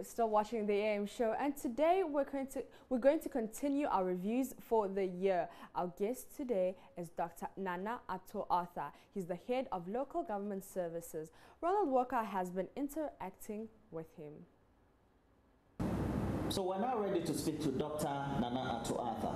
You're still watching the AM show, and today we're going to continue our reviews for the year. Our guest today is Dr. Nana Atto Arthur. He's the head of local government services. Ronald Walker has been interacting with him. So we're now ready to speak to Dr. Nana Atto Arthur,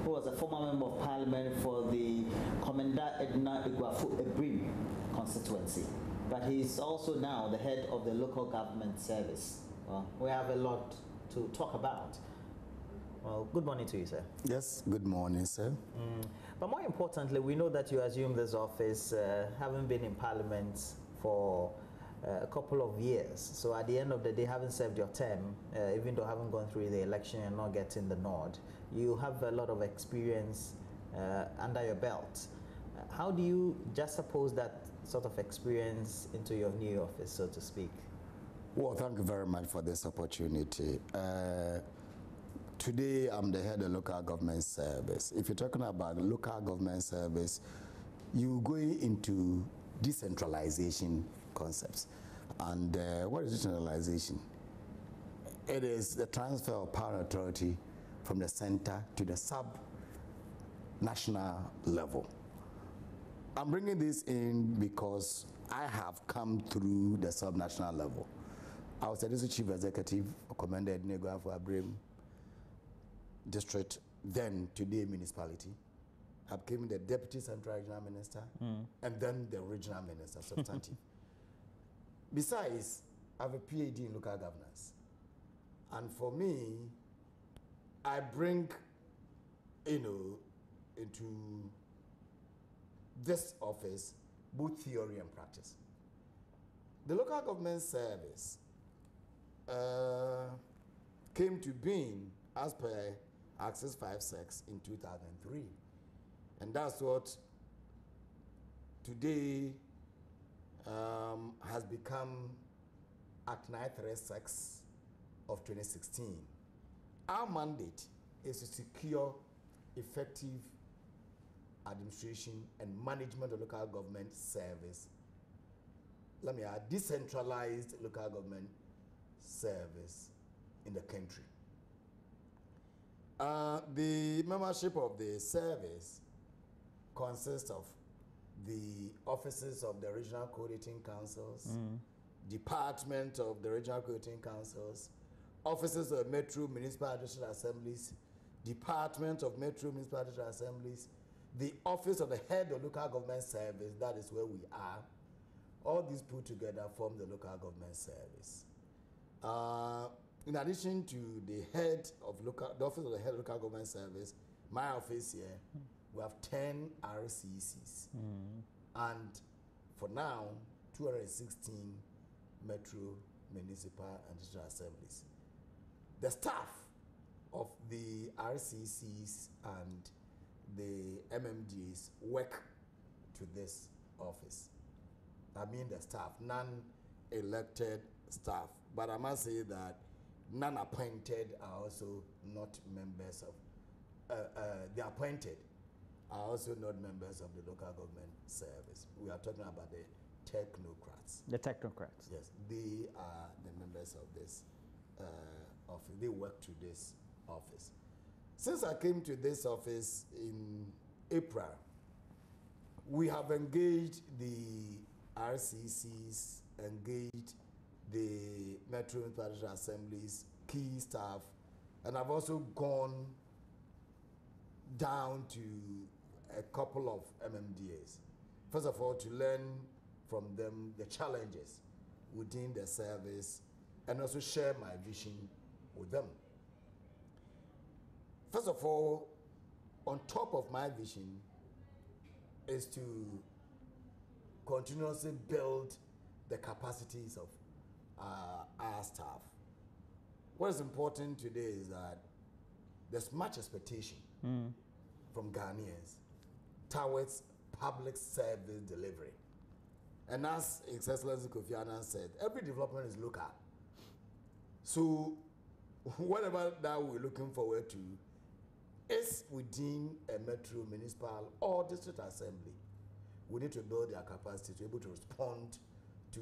who was a former member of parliament for the Komenda Edna Iguafu Ebrim constituency. But he's also now the head of the local government service. Well, we have a lot to talk about. Well, good morning to you, sir. Yes, good morning, sir. But more importantly, we know that you assumed this office having been in parliament for a couple of years. So at the end of the day, having served your term, even though having gone through the election and not getting the nod, you have a lot of experience under your belt. How do you juxtapose that sort of experience into your new office, so to speak? Well, thank you very much for this opportunity. Today, I'm the head of local government service. If you're talking about local government service, you're going into decentralization concepts. And what is decentralization? It is the transfer of power and authority from the center to the sub-national level. I'm bringing this in because I have come through the sub-national level. I was the district chief executive of Komenda Edna Iguafu Ebrim district, then today municipality. I became the deputy central regional minister and then the regional minister substantive. Besides, I have a PhD in local governance. And for me, I bring, into this office both theory and practice. The local government service came to being as per Access 5/6 in 2003. And that's what today has become Act 936 of 2016. Our mandate is to secure effective administration and management of local government service. Let me add, decentralized local government service in the country. The membership of the service consists of the offices of the regional coordinating councils, department of the regional coordinating councils, offices of metro municipal district assemblies, department of metro municipal district assemblies, the office of the head of local government service, that is where we are. All these put together form the local government service. In addition to the office of the head of local government service, my office here, we have 10 RCCs. And for now, 216 metro municipal and district assemblies. The staff of the RCCs and the MMDs work to this office. I mean the staff, non-elected staff. But I must say that non-appointed are also not members of, the appointed are also not members of the local government service. We are talking about the technocrats. The technocrats. Yes, they are the members of this office. They work to this office. Since I came to this office in April, we have engaged the RCCs, engaged the Metro Municipal Assemblies, key staff, and I've also gone down to a couple of MMDAs. First of all, to learn from them the challenges within the service and also share my vision with them. First of all, on top of my vision is to continuously build the capacities of our staff. What is important today is that there's much expectation from Ghanaians towards public service delivery. And as His Excellency Kofi Annan said, every development is local. So whatever that we're looking forward to is within a metro, municipal, or district assembly. We need to build their capacity to be able to respond to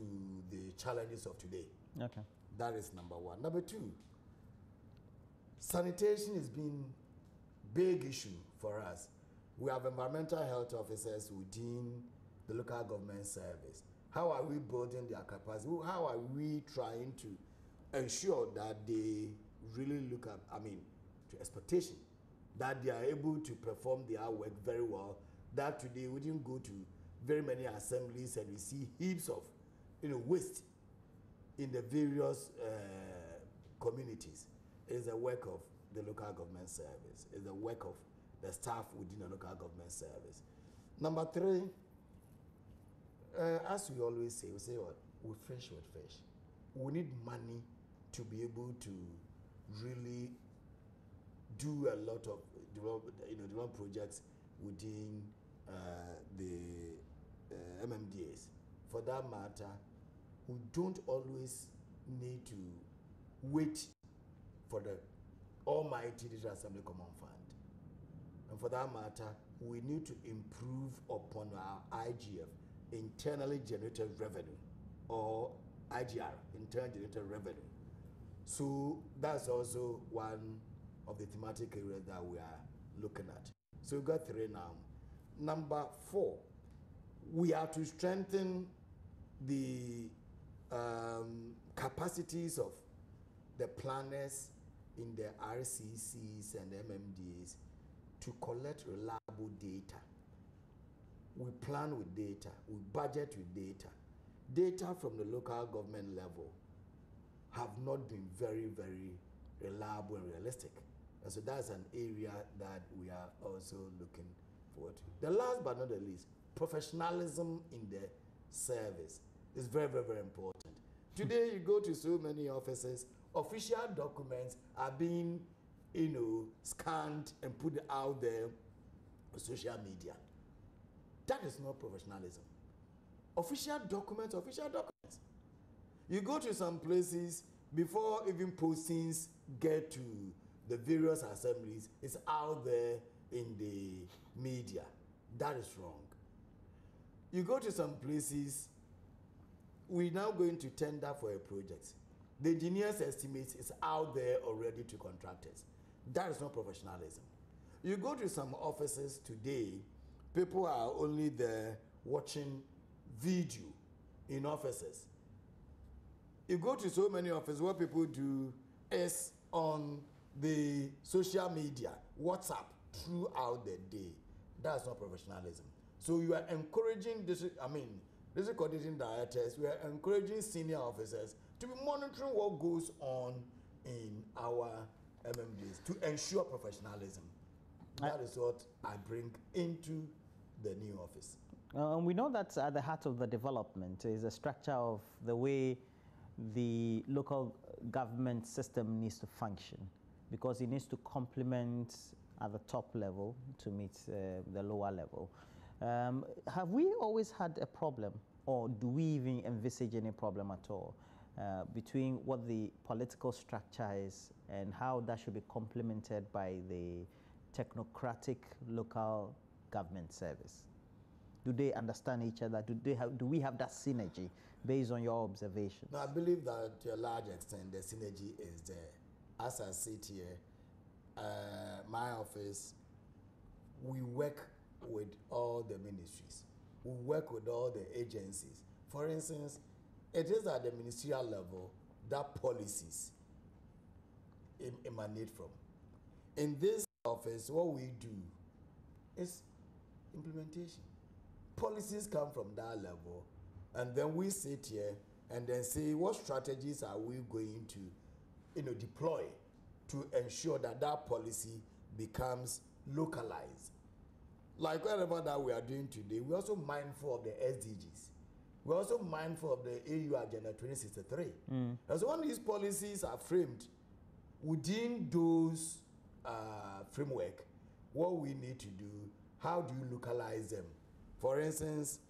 the challenges of today. Okay. That is number one. Number two, sanitation has been big issue for us. We have environmental health officers within the local government service. How are we building their capacity? How are we trying to ensure that they really look at, to expectation, that they are able to perform their work very well, that today we didn't go to very many assemblies and we see heaps of waste in the various communities. It is the work of the local government service. It is the work of the staff within the local government service. Number three, as we always say, we say what? We fish with fish. We need money to be able to really do a lot of develop projects within the MMDAs. For that matter, we don't always need to wait for the almighty Digital Assembly Common Fund. And for that matter, we need to improve upon our IGF, internally generated revenue, or IGR, internal generated revenue. So that's also one of the thematic areas that we are looking at. So we've got three now. Number four, we are to strengthen the capacities of the planners in the RCCs and MMDAs to collect reliable data. We plan with data, we budget with data. Data from the local government level have not been very, very reliable and realistic. And so that's an area that we are also looking forward to. The last but not the least, professionalism in the service is very, very, very important. Today you go to so many offices, official documents are being, scanned and put out there on social media. That is not professionalism. Official documents, official documents. You go to some places, before even postings get to the various assemblies, it's out there in the media. That is wrong. You go to some places, we're now going to tender for a project. The engineer's estimate is out there already to contractors. That is not professionalism. You go to some offices today, people are only there watching video in offices. You go to so many offices, what people do is on the social media, WhatsApp, throughout the day. That's not professionalism. So you are encouraging district coordinating directors, we are encouraging senior officers to be monitoring what goes on in our MMDs to ensure professionalism. That is what I bring into the new office. We know that at the heart of the development is a structure of the way the local government system needs to function, because it needs to complement at the top level to meet the lower level. Have we always had a problem, or do we even envisage any problem at all between what the political structure is and how that should be complemented by the technocratic local government service? Do they understand each other? Do we have that synergy based on your observations? No, I believe that to a large extent the synergy is there. As I sit here, my office, we work with all the ministries. We work with all the agencies. For instance, it is at the ministerial level that policies emanate from. In this office, what we do is implementation. Policies come from that level, and then we sit here and then say, what strategies are we going to deploy to ensure that that policy becomes localized? Like whatever that we are doing today, we're also mindful of the SDGs. We're also mindful of the AU Agenda 2063. And so when these policies are framed within those framework, what we need to do, how do you localize them? For instance,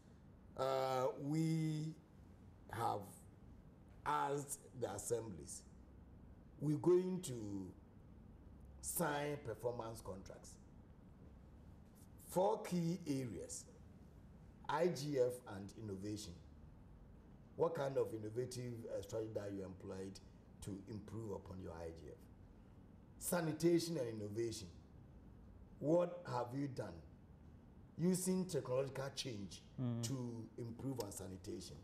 we have asked the assemblies, we're going to sign performance contracts. 4 key areas: IGF and innovation. What kind of innovative strategy that you employed? to improve upon your IGF. Sanitation and innovation. What have you done using technological change to improve on sanitation?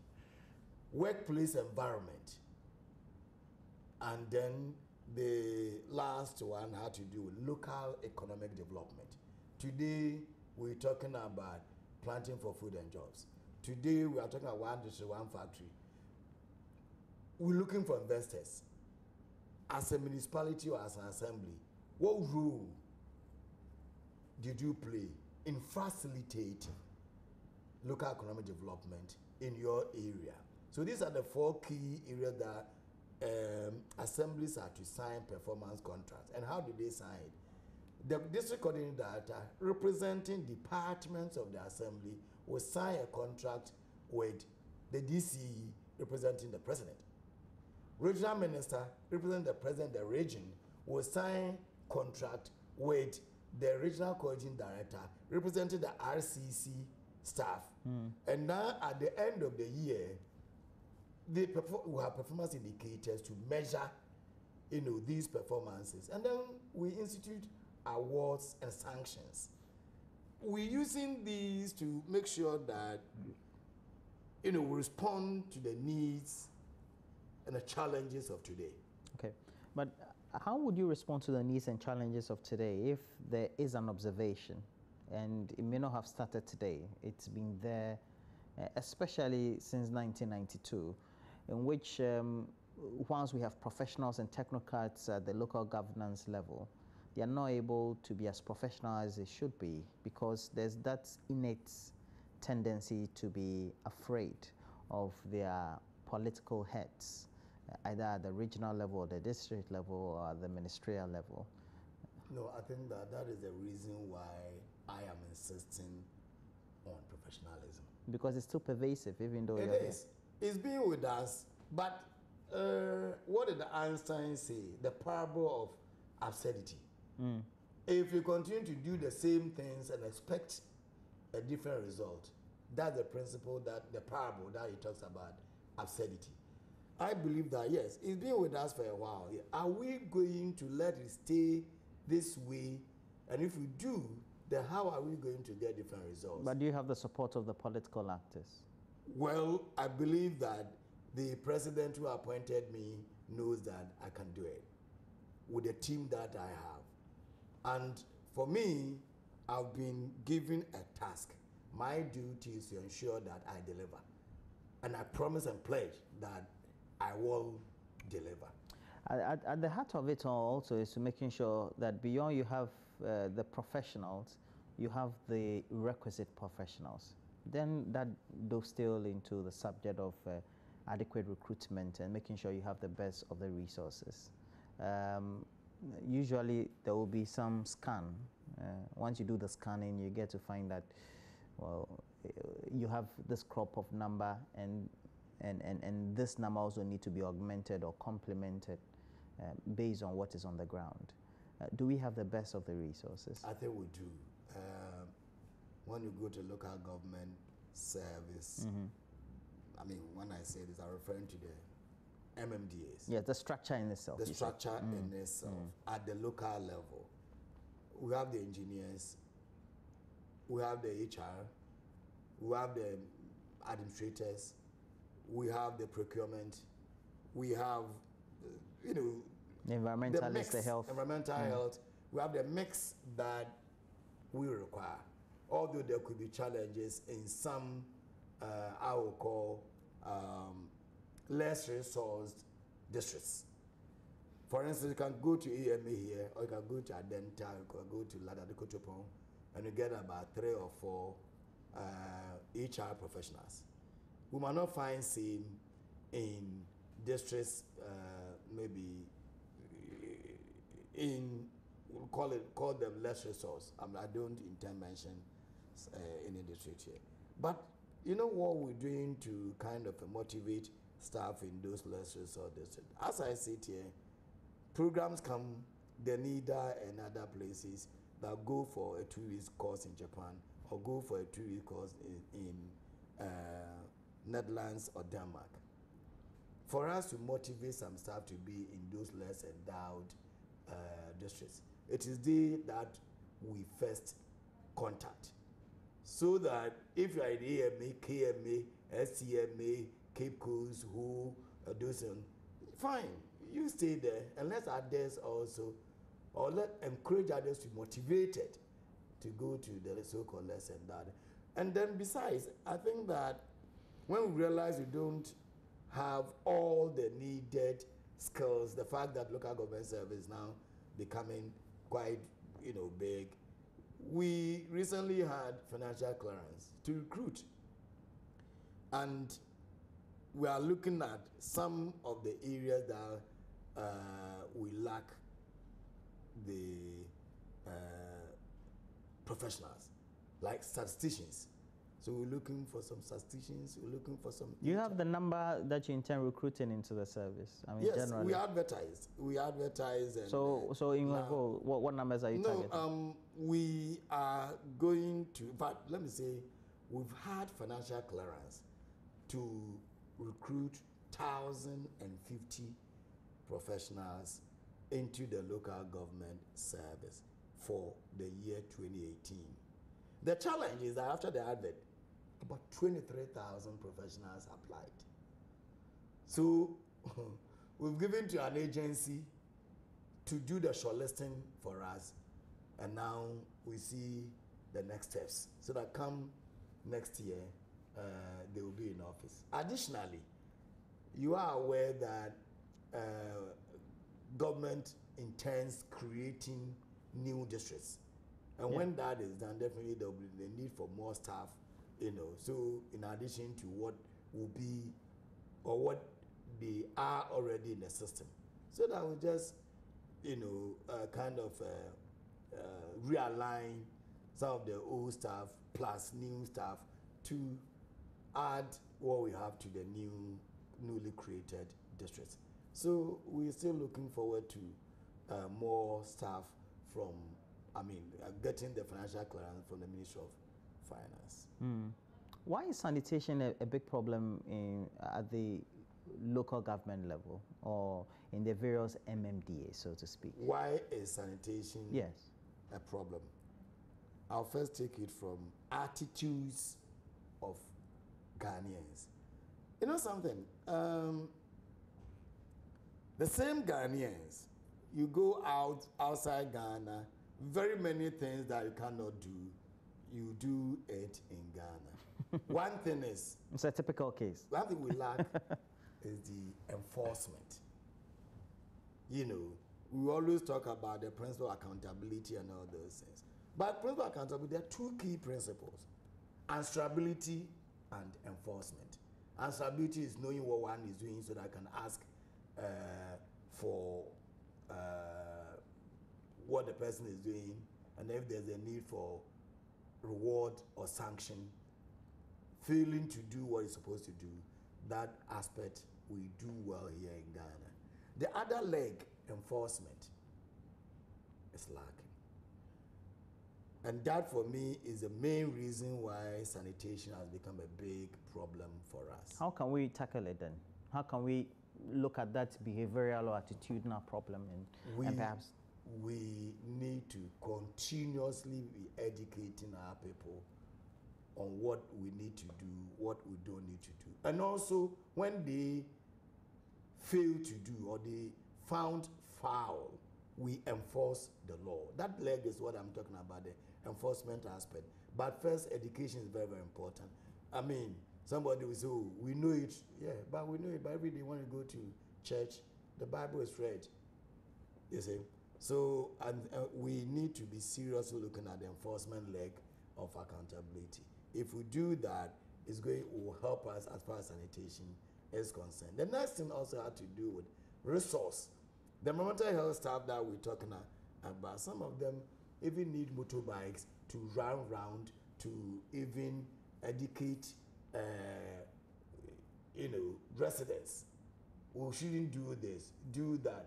Workplace environment. And then the last one had to do with local economic development. Today, we're talking about planting for food and jobs. Today, we are talking about one district, one factory. We're looking for investors. As a municipality or as an assembly, what role did you play in facilitating local economic development in your area? So these are the 4 key areas that assemblies are to sign performance contracts. And how do they sign it? The district coordinating director representing departments of the assembly will sign a contract with the DCE representing the president. Regional minister representing the president of the region will sign contract with the regional coordinating director representing the RCC staff. And now at the end of the year, we have performance indicators to measure, these performances, and then we institute awards and sanctions. We're using these to make sure that, we respond to the needs and the challenges of today. Okay, but how would you respond to the needs and challenges of today if there is an observation, and it may not have started today, it's been there, especially since 1992, in which once we have professionals and technocrats at the local governance level, they are not able to be as professional as they should be, because there's that innate tendency to be afraid of their political heads, either at the regional level, or the district level, or the ministerial level. No, I think that is the reason why I am insisting on professionalism. Because it's still pervasive, even though it is. It's been with us, but what did Einstein say? The parable of absurdity. If you continue to do the same things and expect a different result, that's the principle, that the parable that he talks about, absurdity. I believe that, yes, it's been with us for a while. Are we going to let it stay this way? And if we do, then how are we going to get different results? But do you have the support of the political actors? Well, I believe that the president who appointed me knows that I can do it with the team that I have. And for me, I've been given a task. My duty is to ensure that I deliver. And I promise and pledge that I will deliver. At the heart of it all also is to making sure that beyond you have the professionals, you have the requisite professionals. Then that dovetails into the subject of adequate recruitment and making sure you have the best of the resources. Usually there will be some scan. Once you do the scanning, you get to find that, well, you have this crop of number, and this number also need to be augmented or complemented based on what is on the ground. Do we have the best of the resources? I think we do. When you go to local government service, I mean, when I say this, I'm referring to the MMDAs. Yeah, the structure in itself. The structure in itself, at the local level. We have the engineers, we have the HR, we have the administrators, we have the procurement, we have, the environmentalist, the health. Environmental health. We have the mix that we require. Although there could be challenges in some, I will call less resourced districts. For instance, you can go to EMA here, or you can go to Adenta, you can go to Ladadikotopon, and you get about 3 or 4 HR professionals. We might not find same in districts, maybe in, we'll call them less resource. I don't intend mention any district here. But you know what we're doing to kind of motivate staff in those less resource districts? As I sit here, programs come, the NIDA and other places that go for a 2-week course in Japan, or go for a 2-week course in Netherlands or Denmark. for us to motivate some staff to be in those less endowed districts, it is they that we first contact. So that if you are in AMA, KMA, STMA, Cape Coast, who those, fine, you stay there, and let others also, or encourage others to be motivated to go to the so-called less endowed. And then besides, I think that when we realize we don't have all the needed skills, the fact that local government service is now becoming quite, big, we recently had financial clearance to recruit. And we are looking at some of the areas that we lack the professionals, like statisticians. So we're looking for some statisticians, we're looking for some... You have the number that you intend recruiting into the service? I mean, yes, generally. we advertise. And, so in your goal, what numbers are you targeting? We are going to, in fact, let me say, we've had financial clearance to recruit 1,050 professionals into the local government service for the year 2018. The challenge is that after the advert, about 23,000 professionals applied. So we've given to an agency to do the shortlisting for us, and now we see the next steps, so that come next year, they will be in office. Additionally, you are aware that government intends creating new districts. And when that is done, definitely there will be the need for more staff, So in addition to what will be, or what they are already in the system. So that we just, kind of realign some of the old staff plus new staff to add what we have to the newly created districts. So we're still looking forward to more staff from, getting the financial clearance from the Ministry of Finance. Why is sanitation a big problem at the local government level or in the various MMDAs, so to speak? Why is sanitation a problem? I'll first take it from attitudes of Ghanaians. You know something? The same Ghanaians, you go outside Ghana, very many things that you cannot do, you do it in Ghana. One thing is... It's a typical case. One thing we lack is the enforcement. We always talk about the principle of accountability and all those things. But principle of accountability, there are two key principles: answerability and enforcement. Answerability is knowing what one is doing so that I can ask for what the person is doing, and if there's a need for reward or sanction. Failing to do what it's supposed to do, that aspect we do well here in Ghana. The other leg, enforcement, is lacking. And that for me is the main reason why sanitation has become a big problem for us. How can we tackle it then? How can we look at that behavioral or attitudinal problem and perhaps? We need to continuously be educating our people on what we need to do, what we don't need to do. And also, when they fail to do or they found foul, we enforce the law. That leg is what I'm talking about, the enforcement aspect. But first, education is very, very important. Somebody will say, oh, we know it. Yeah, but we know it. But every day when you go to church, the Bible is read. You see? So, we need to be seriously looking at the enforcement leg of accountability. If we do that, it will help us as far as sanitation is concerned. The next thing also had to do with resource. The mental health staff that we're talking about, some of them even need motorbikes to run around to even educate residents. We shouldn't do this, do that.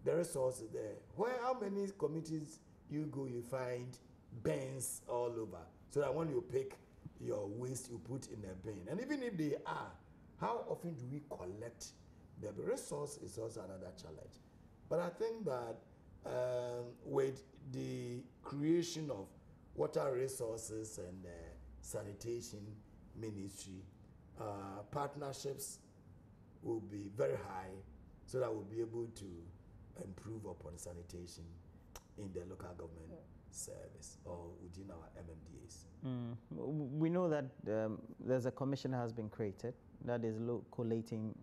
The resources there. How many communities you go, you find bins all over, so that when you pick your waste, you put in a bin. And even if they are, how often do we collect The resource is also another challenge. But I think that with the creation of water resources and sanitation ministry, partnerships will be very high so that we'll be able to improve upon sanitation in the local government service or within our MMDAs. We know that there's a commission that has been created that is collating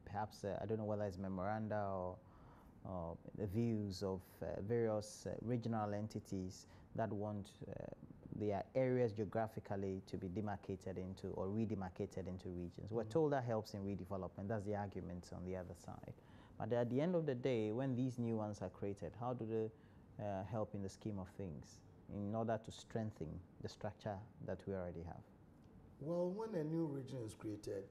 perhaps, I don't know whether it's memoranda or the views of various regional entities that want their areas geographically to be demarcated into or redemarcated into regions. We're told that helps in redevelopment. That's the argument on the other side. But at the end of the day, when these new ones are created, how do they help in the scheme of things in order to strengthen the structure that we already have? Well, when a new region is created,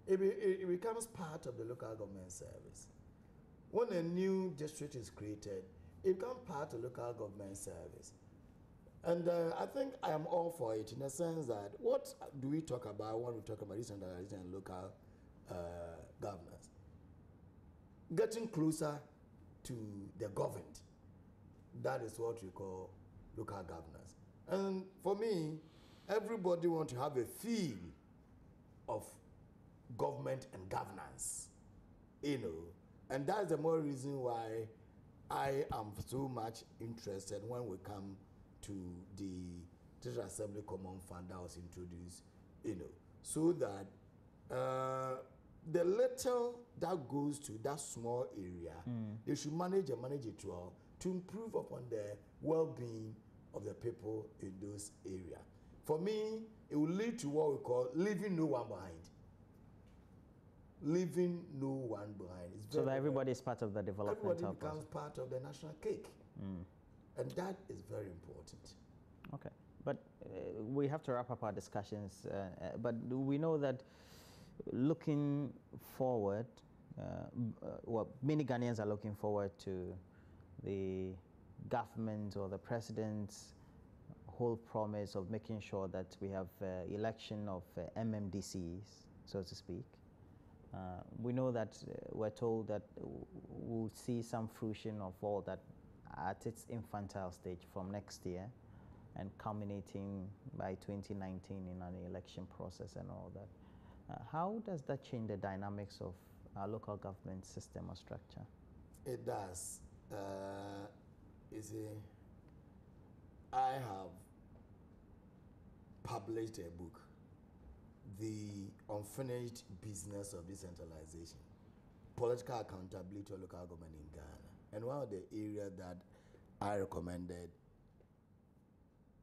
it becomes part of the local government service. When a new district is created, it becomes part of local government service. And I think I am all for it in the sense that what do we talk about when we talk about decentralization and local governance? Getting closer to the governed. That is what we call local governance. And for me, everybody wants to have a feel of government and governance, you know. And that's the more reason why I am so much interested when we come to the District Assembly Common Fund that was introduced, you know, so that the little that goes to that small area, they should manage it well to improve upon the well-being of the people in those areas. For me, it will lead to what we call leaving no one behind. Leaving no one behind. It's so that everybody is part of the development. Everybody becomes part of the national cake. And that is very important. Okay. But we have to wrap up our discussions. But we know that looking forward, well, many Ghanaians are looking forward to the government or the president's whole promise of making sure that we have election of MMDCs, so to speak. We know that we're told that we'll see some fruition of all that at its infantile stage from next year and culminating by 2019 in an election process and all that. How does that change the dynamics of our local government system or structure? It does. You see, I have published a book, The Unfinished Business of Decentralization, Political Accountability of Local Government in Ghana. And one of the areas that I recommended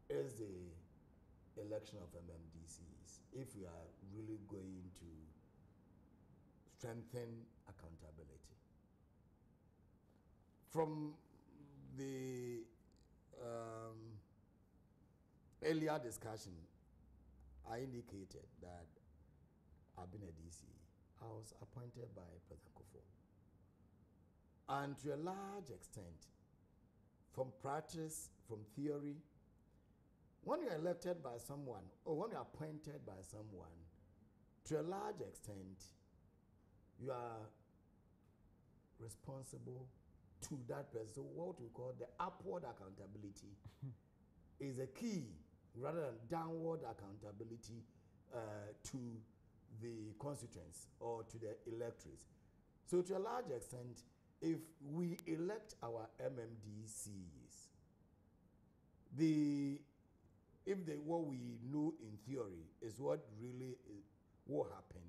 is the election of MMDCs, if we are really going to strengthen accountability. From the earlier discussion, I indicated that I've been a DC. I was appointed by President Kufuor. And to a large extent, from practice, from theory, when you're elected by someone, or when you're appointed by someone, to a large extent, you are responsible to that person. So what we call the upward accountability is a key rather than downward accountability to the constituents or to the electorates. So to a large extent, if we elect our MMDCs, what we know in theory is what really will happen,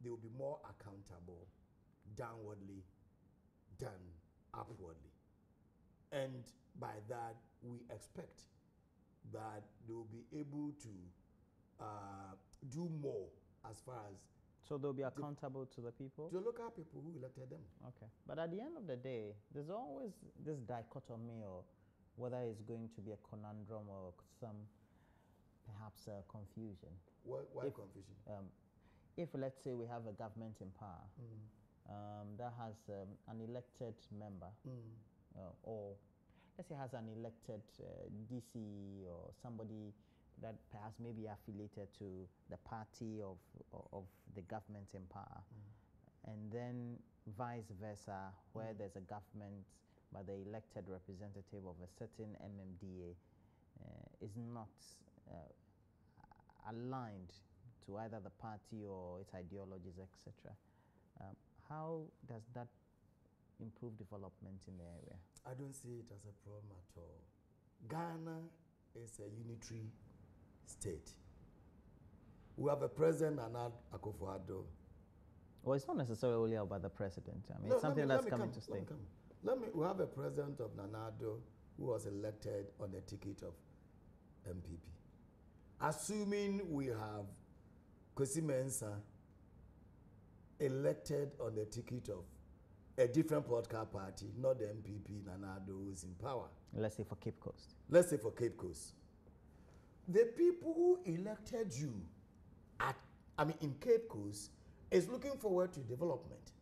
they will be more accountable downwardly than upwardly. And by that, we expect that they will be able to do more as far as... So they'll be accountable to the people? To the local people who elected them. Okay. But at the end of the day, there's always this dichotomy, or whether it's going to be a conundrum or some perhaps confusion. Why confusion? If, let's say, we have a government in power that has an elected member, or let's say has an elected DC or somebody that perhaps may be affiliated to the party of the government in power, and then vice versa, where there's a government but the elected representative of a certain MMDA is not aligned to either the party or its ideologies, etc. How does that improve development in the area? I don't see it as a problem at all. Ghana is a unitary state. We have a president, Nana Akufo-Addo. Well, it's not necessarily about the president. I mean, it's something that's coming to stay. We have a president of Nanado who was elected on the ticket of MPP. Assuming we have Kwesi Mensah elected on the ticket of a different political party, not the MPP, Nanado, who is in power. Let's say for Cape Coast. Let's say for Cape Coast. The people who elected you in Cape Coast is looking forward to development.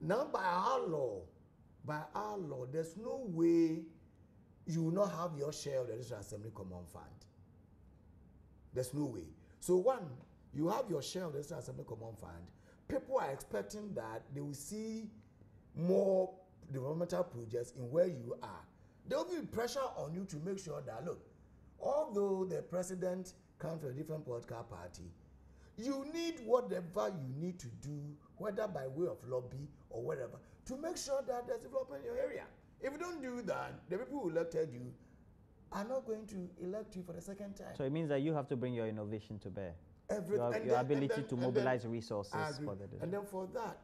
Now by our law, there's no way you will not have your share of the National Assembly Common Fund. There's no way. So one, you have your share of the National Assembly Common Fund. People are expecting that they will see more developmental projects in where you are. There will be pressure on you to make sure that, look, although the president comes from a different political party, you need whatever you need to do, whether by way of lobby or whatever, to make sure that there's development in your area. If you don't do that, the people who elected you are not going to elect you for the second time. So it means that you have to bring your innovation to bear. Everything. Your ability to mobilize resources for the And then for that,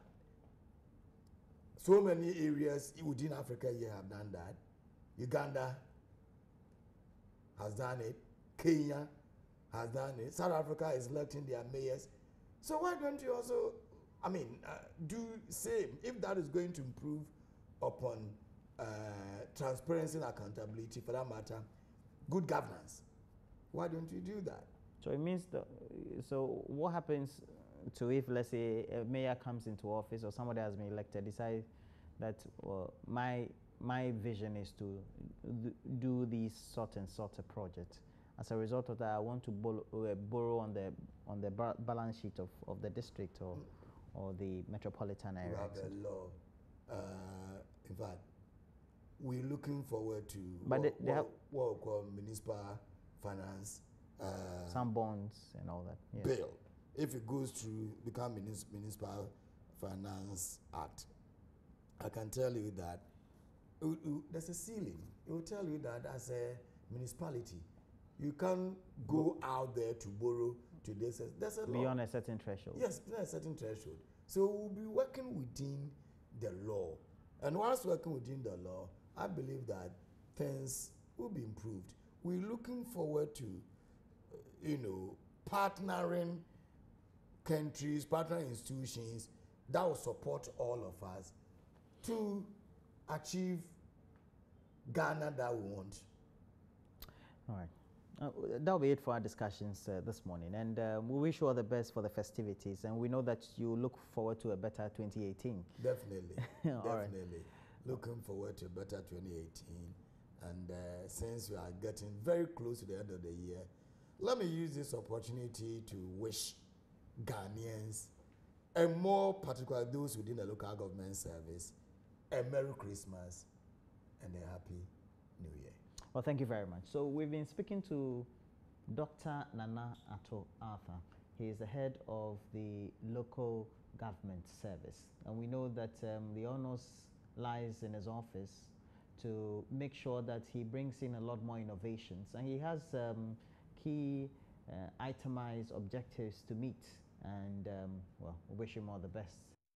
so many areas within Africa here have done that. Uganda has done it. Kenya has done it. South Africa is electing their mayors. So why don't you also, do same? If that is going to improve upon transparency and accountability, for that matter, good governance, why don't you do that? So it means so what happens to if, let's say, a mayor comes into office or somebody has been elected, decide that my vision is to do these sort of project. As a result of that, I want to borrow on the balance sheet of the district or the metropolitan area. We have a law. In fact, we're looking forward to what we call municipal finance. Some bonds and all that. Yeah. Bill. If it goes through, become Municipal Finance Act, I can tell you that there's a ceiling. It will tell you that as a municipality, you can't go out there to borrow to this. There's a law. Beyond a certain threshold. Yes, there's a certain threshold. So we'll be working within the law. And whilst working within the law, I believe that things will be improved. We're looking forward to, partnering countries, partnering institutions that will support all of us to achieve Ghana that we want. All right. That'll be it for our discussions this morning. And we wish you all the best for the festivities. And we know that you look forward to a better 2018. Definitely. Definitely. Right. Looking forward to a better 2018. And since we are getting very close to the end of the year, let me use this opportunity to wish Ghanaians, and more particularly those within the local government service, a Merry Christmas and a Happy New Year. Well, thank you very much. So we've been speaking to Dr. Nana Atto-Arthur. He is the head of the local government service. And we know that the onus lies in his office to make sure that he brings in a lot more innovations. And he has key itemized objectives to meet. And, we wish him all the best